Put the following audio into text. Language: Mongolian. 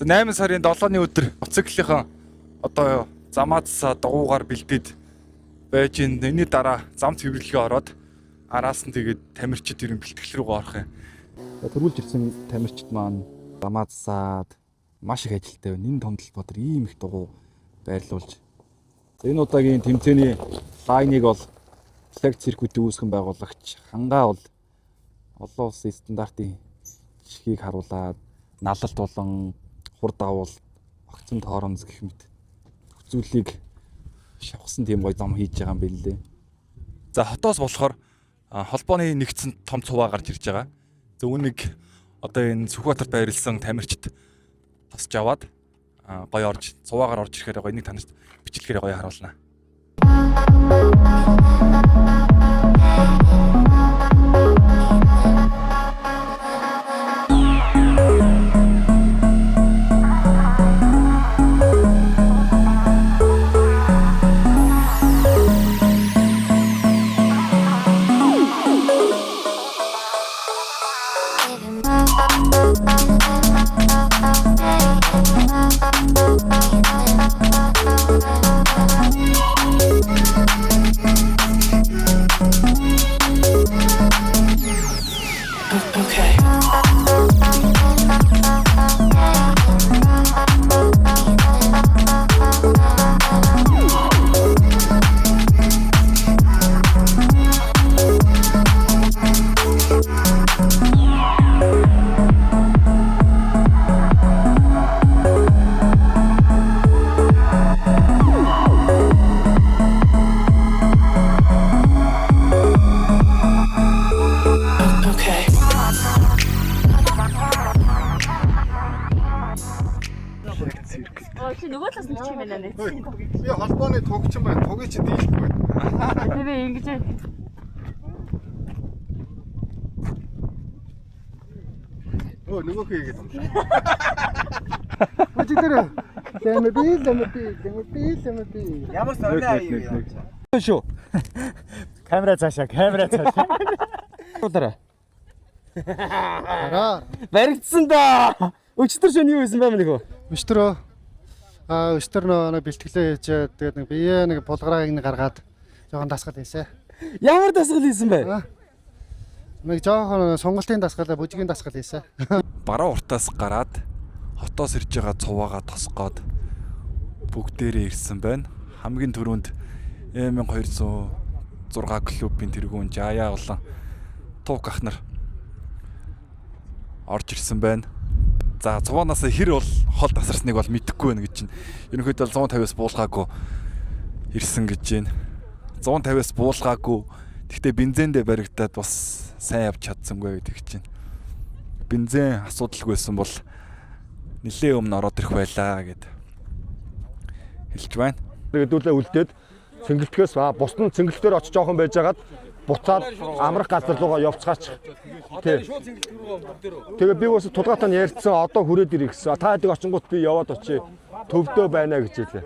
8 сарын 7-ны өдөр мотоциклийнхан одоо замаадсаа дугуугаар бэлдээд байж энэний дараа зам цэвэрлэгээ ороод араас нь тэгээд тамирчид ирэн бэлтгэл рүү орох юм. Төрүүлж ирсэн тамирчид маань замаадсаад маш их ажилтай байна. Энэ том талбар ийм их дугуй байрлуулж. Энэ удаагийн тэмцээний лайныг бол флаг циркүүдийн үүсгэн байгуулагч хангаа бол олон улсын стандартын жишгийг харуулад налалт болон хур давуул огцон тоороомз гэх мэт зүйлийг шавхсан тийм гоё зам хийж байгаа юм билээ. За хотоос болохоор холбооны нэгдсэн том цуваа гарч ирж байгаа. За үүнийг одоо энэ Сүхбаатарт байрлсан тамирчид тосч аваад гоё орж цуваагаар орж ирэхээр гоё нэг танарт бичлэгээр гоё харуулна. Нөгөө талаас нь чим байна нэ. Би холбооны тугчин байна. Тугийг чи дийлэхгүй байна. Тэгээ ингэж нөгөө хийгээд. Өчигдөр лэмби. Ямар соёлоо аюу яа. Шүү. Камера цаашаа. Удаарай. Баригдсан да. Өчтөр шөнө юу хийсэн байм нөхөө? Өчтөр нөө бэлтгэлээ хийжээ. Тэгээд нэг бие нэг булгарааг нэг гаргаад жоохон дасгал хийсэн. Ямар дасгал хийсэн бэ? Нэг жоохон сонголтын дасгал, бүжгийн дасгал хийсэн. Бараа уртаас гараад хотоос ирж байгаа цуваагаа тосгоод бүгдээрээ ирсэн байна. Хамгийн түрүүнд 1206 клубын тэргүүн Жаяа болон Туг ах нар орж ирсэн байна. За цуваанаас хэр бол хол тасарсныг бол мэдэхгүй байна гэж чинь. Ерөнхийдөө 150-аас буулгаагүй ирсэн гэж байна. 150-аас буулгаагүй. Гэхдээ бензиндээ баригдаад бас сайн явж чадсангүй гэдэг чинь. Бензин асуудалгүй байсан бол нэлээ өмнө ороод ирэх байлаа гэд хэлж байна. Хэдүүлээ үлдээд цэнгэлтгэс бус нь цэнгэлтээр очиж жоохон байж хагаад буцаад амрах газар руугаа явцгаач. Тэгээ би бас тулгаатаа ярьсан одоо хүрээд ирэх гэсэн. Та хэдийг очингууд би яваад очие. Төвдөө байна гэж хэлээ.